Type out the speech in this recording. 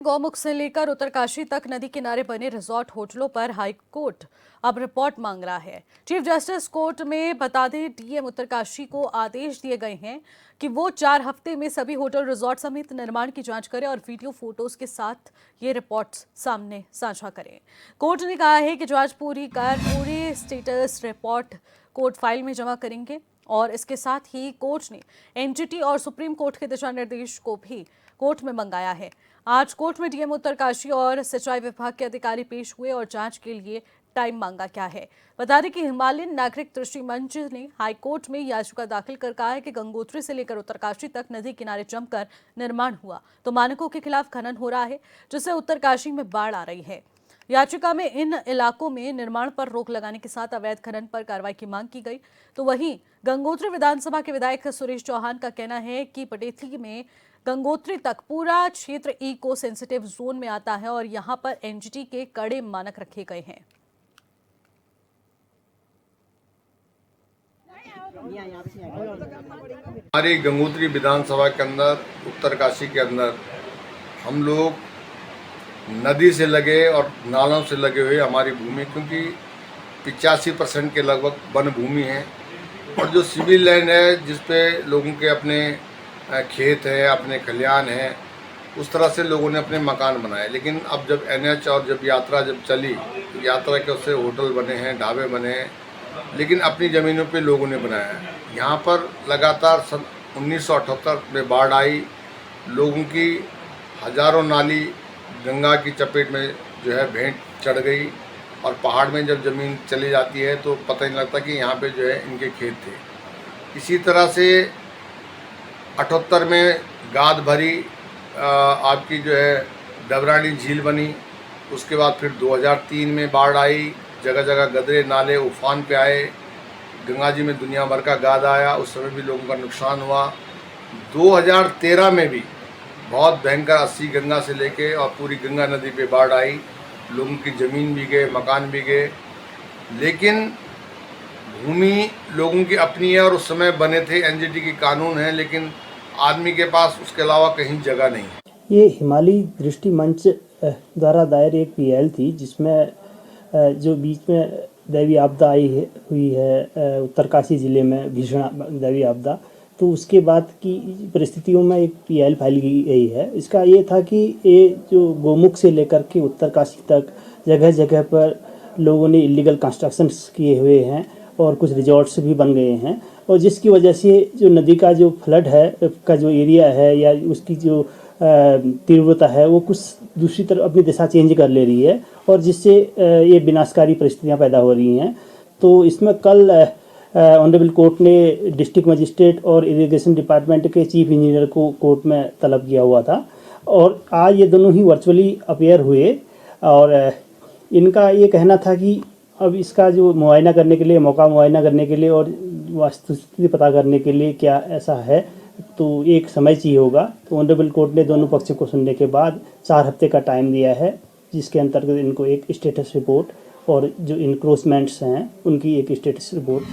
गौमुख से लेकर उत्तरकाशी तक नदी किनारे बने रिजॉर्ट होटलों पर हाई कोर्ट अब रिपोर्ट मांग रहा है। चीफ जस्टिस कोर्ट में बता दें, डीएम उत्तरकाशी को आदेश दिए गए हैं कि वो 4 हफ्ते में सभी होटल रिजॉर्ट समेत निर्माण की जांच करें और वीडियो फोटोज के साथ ये रिपोर्ट्स सामने साझा करें। कोर्ट ने कहा है कि जांच पूरी कर पूरी स्टेटस रिपोर्ट कोर्ट फाइल में जमा करेंगे और इसके साथ ही कोर्ट ने एनजीटी और सुप्रीम कोर्ट के दिशा निर्देश को भी कोर्ट में मंगाया है। आज कोर्ट में डीएम उत्तरकाशी और सिंचाई विभाग के अधिकारी पेश हुए और जांच के लिए टाइम मांगा क्या है। बता दें कि हिमालयन नागरिक दृष्टि मंच ने हाई कोर्ट में याचिका दाखिल कर कहा है कि गंगोत्री से लेकर उत्तरकाशी तक नदी किनारे जमकर निर्माण हुआ तो मानकों के खिलाफ खनन हो रहा है, जिससे उत्तरकाशी में बाढ़ आ रही है। याचिका में इन इलाकों में निर्माण पर रोक लगाने के साथ अवैध खनन पर कार्रवाई की मांग की गई। तो वहीं गंगोत्री विधानसभा के विधायक सुरेश चौहान का कहना है कि पटेथी में गंगोत्री तक पूरा क्षेत्र इको सेंसिटिव जोन में आता है और यहां पर एनजीटी के कड़े मानक रखे गए हैं। हमारी गंगोत्री विधानसभा के अंदर उत्तरकाशी के अंदर हम लोग नदी से लगे और नालों से लगे हुए हमारी भूमि, क्योंकि 85% के लगभग वन भूमि है और जो सिविल लैंड है जिस पे लोगों के अपने खेत है, अपने खलिहान है, उस तरह से लोगों ने अपने मकान बनाए। लेकिन अब जब एनएच और जब यात्रा चली तो यात्रा के उससे होटल बने हैं, ढाबे बने हैं, लेकिन अपनी ज़मीनों पे लोगों ने बनाया है। यहाँ पर लगातार सन 1978 में बाढ़ आई, लोगों की हजारों नाली गंगा की चपेट में जो है भेंट चढ़ गई और पहाड़ में जब ज़मीन चली जाती है तो पता नहीं लगता कि यहाँ पे जो है इनके खेत थे। इसी तरह से 78 में गाद भरी आपकी जो है डबरानी झील बनी। उसके बाद फिर 2003 में बाढ़ आई, जगह जगह गदरे नाले उफान पे आए, गंगा जी में दुनिया भर का गाद आया, उस समय भी लोगों का नुकसान हुआ। 2013 में भी बहुत भयंकर 80 गंगा से लेके और पूरी गंगा नदी पे बाढ़ आई, लोगों की ज़मीन भी गए, मकान भी गए। लेकिन भूमि लोगों की अपनी है और उस समय बने थे, एनजीटी की कानून है, लेकिन आदमी के पास उसके अलावा कहीं जगह नहीं। ये हिमालय दृष्टि मंच द्वारा दायर एक पीएल थी, जिसमें जो बीच में दैवीय आपदा हुई है उत्तरकाशी ज़िले में, भीषण दैवीय आपदा, तो उसके बाद की परिस्थितियों में एक पीएल फाइल की गई है। इसका ये था कि ये जो गोमुख से लेकर के उत्तरकाशी तक जगह जगह पर लोगों ने इलीगल कंस्ट्रक्शंस किए हुए हैं और कुछ रिजॉर्ट्स भी बन गए हैं, और जिसकी वजह से जो नदी का जो फ्लड है का जो एरिया है या उसकी जो तीव्रता है वो कुछ दूसरी तरफ अपनी दिशा चेंज कर ले रही है और जिससे ये विनाशकारी परिस्थितियां पैदा हो रही हैं। तो इसमें कल ऑनरेबल कोर्ट ने डिस्ट्रिक्ट मजिस्ट्रेट और इरिगेशन डिपार्टमेंट के चीफ इंजीनियर को कोर्ट में तलब किया हुआ था और आज ये दोनों ही वर्चुअली अपेयर हुए और इनका ये कहना था कि अब इसका जो मुआयना करने के लिए, मौका मुआयना करने के लिए और वास्तुस्थिति पता करने के लिए क्या ऐसा है तो एक समय चाहिए होगा। तो ऑनरेबल कोर्ट ने दोनों पक्ष को सुनने के बाद 4 हफ्ते का टाइम दिया है, जिसके अंतर्गत इनको एक स्टेटस रिपोर्ट और जो इंक्रोचमेंट्स हैं उनकी एक स्टेटस रिपोर्ट